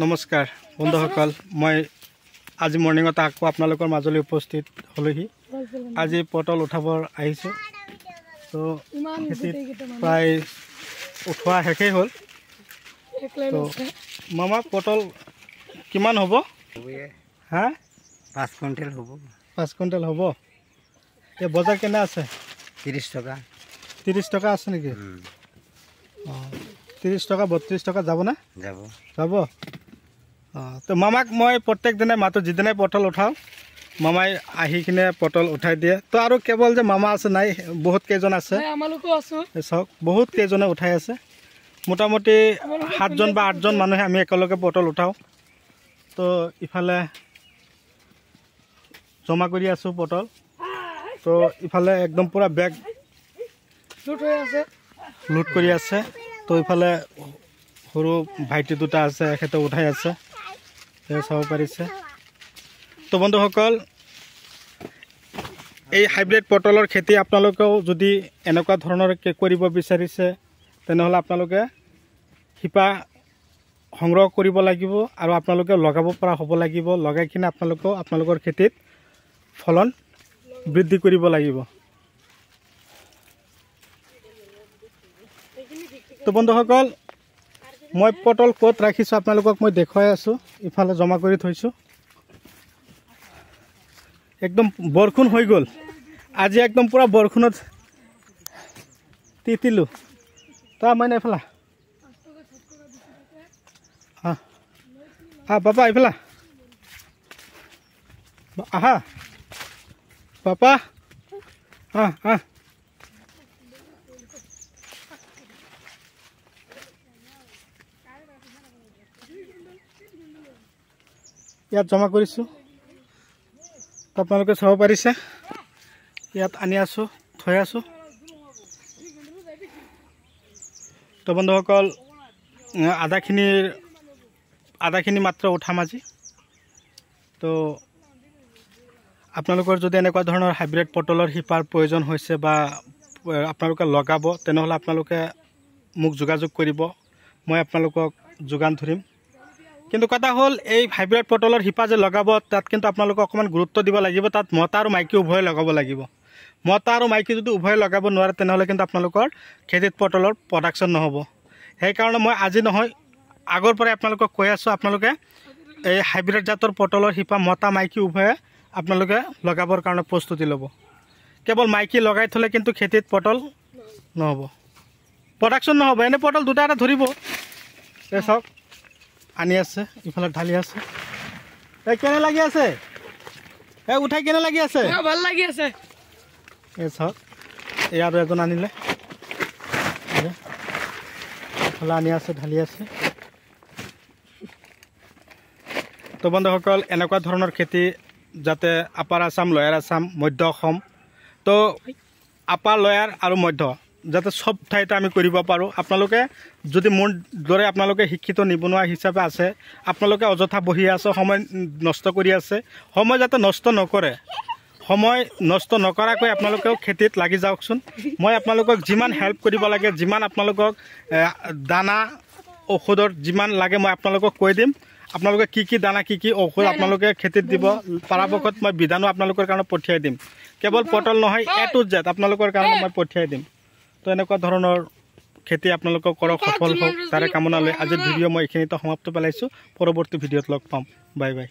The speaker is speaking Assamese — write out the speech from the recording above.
নমস্কাৰ বন্ধুসকল, মই আজি মৰ্নিঙত আকৌ আপোনালোকৰ মাজলৈ উপস্থিত হ'লোহি। আজি পটল উঠাবৰ আহিছোঁ। তো খেতিত প্ৰায় উঠোৱা শেষেই হ'ল। তো মামা পটল কিমান হ'ব? হা 5 কুইণ্টেল হ'ব। 5 কুইণ্টেল হ'ব। এই বজাৰ কেনে আছে? 30 টকা। 30 টকা আছে নেকি? অঁ, 30 টকা 32 টকা যাব না? যাব যাব। অঁ, তো মামাক মই প্ৰত্যেক দিনাই মাতো, যিদিনাই পটল উঠাওঁ মামাই আহি কিনে পটল উঠাই দিয়ে। তো আৰু কেৱল যে মামা আছে নাই, বহুত কেইজন আছে। চাওক বহুত কেইজনে উঠাই আছে। মোটামুটি 7জন বা 8জন মানুহে আমি একেলগে পটল উঠাওঁ। তো ইফালে জমা কৰি আছোঁ পটল। তো ইফালে একদম পূৰা বেগ লোড কৰি আছে। তো ইফালে সৰু ভাইটি দুটা আছে, এখেতে উঠাই আছে, চাব পাৰিছে। তো বন্ধুসকল, এই হাইব্ৰিড পটলৰ খেতি আপোনালোকেও যদি এনেকুৱা ধৰণৰ কৰিব বিচাৰিছে তেনেহ'লে আপোনালোকে শিপা সংগ্ৰহ কৰিব লাগিব আৰু আপোনালোকে লগাব পৰা হ'ব লাগিব। লগাই কিনে আপোনালোকেও আপোনালোকৰ খেতিত ফলন বৃদ্ধি কৰিব লাগিব। তো বন্ধুসকল, মই পটল ক'ত ৰাখিছোঁ আপোনালোকক মই দেখুৱাই আছোঁ। ইফালে জমা কৰি থৈছোঁ। একদম বৰষুণ হৈ গ'ল আজি, একদম পূৰা বৰষুণত তিতিলোঁ। তাৰ মানে এইফালে পাপা, এইফালে আহা পাপা, ইয়াত জমা কৰিছোঁ। আপোনালোকে চাব পাৰিছে, ইয়াত আনি আছোঁ, থৈ আছোঁ। তো বন্ধুসকল, আধাখিনি মাত্ৰ উঠাম আজি। তো আপোনালোকৰ যদি এনেকুৱা ধৰণৰ হাইব্ৰিড পটলৰ শিপাৰ প্ৰয়োজন হৈছে বা আপোনালোকে লগাব, তেনেহ'লে আপোনালোকে মোক যোগাযোগ কৰিব, মই আপোনালোকক যোগান ধৰিম। কিন্তু কথা হ'ল, এই হাইব্ৰিড পটলৰ শিপা যে লগাব, তাত কিন্তু আপোনালোকে অকণমান গুৰুত্ব দিব লাগিব। তাত মতা আৰু মাইকী উভয়ে লগাব লাগিব। মতা আৰু মাইকী যদি উভয়ে লগাব নোৱাৰে তেনেহ'লে কিন্তু আপোনালোকৰ খেতিত পটলৰ প্ৰডাকশ্যন নহ'ব। সেইকাৰণে মই আজি নহয়, আগৰ পৰাই আপোনালোকক কৈ আছোঁ, আপোনালোকে এই হাইব্ৰিড জাতৰ পটলৰ শিপা মতা মাইকী উভয়ে আপোনালোকে লগাবৰ কাৰণে প্ৰস্তুতি ল'ব। কেৱল মাইকী লগাই থ'লে কিন্তু খেতিত পটল নহ'ব, প্ৰডাকশ্যন নহ'ব। এনে পটল দুটা এটা ধৰিব। এই চাওক আনি আছে, ইফালে ঢালি আছে। এই কেনে লাগি আছে? এই উঠাই কেনে লাগি আছে? ভাল লাগি আছে। এই চাওক, এই আৰু এজন আনিলে, ইফালে আনি আছে, ঢালি আছে। তো বন্ধুসকল, এনেকুৱা ধৰণৰ খেতি যাতে আপাৰ আছাম, লয়াৰ আছাম, মধ্য অসম, তো আপাৰ লয়াৰ আৰু মধ্য যাতে চব ঠাইতে আমি কৰিব পাৰোঁ। আপোনালোকে যদি মোৰ দৰে আপোনালোকে শিক্ষিত নিবনুৱা হিচাপে আছে, আপোনালোকে অযথা বহি আছে, সময় নষ্ট কৰি আছে, সময় যাতে নষ্ট নকৰে, সময় নষ্ট নকৰাকৈ আপোনালোকেও খেতিত লাগি যাওকচোন। মই আপোনালোকক যিমান হেল্প কৰিব লাগে, যিমান আপোনালোকক দানা ঔষধৰ যিমান লাগে মই আপোনালোকক কৈ দিম। আপোনালোকে কি কি দানা, কি কি ঔষধ আপোনালোকে খেতিত দিব, পৰাপক্ষত মই বিধানো আপোনালোকৰ কাৰণে পঠিয়াই দিম। কেৱল পটল নহয়, A to Z আপোনালোকৰ কাৰণে মই পঠিয়াই দিম। তো এনেকুৱা ধৰণৰ খেতি আপোনালোকক কৰক, সফল হওক, তাৰে কামনা লৈ আজিৰ ভিডিঅ' মই এইখিনিতে সমাপ্ত পেলাইছোঁ। পৰৱৰ্তী ভিডিঅ'ত লগ পাম। Bye bye.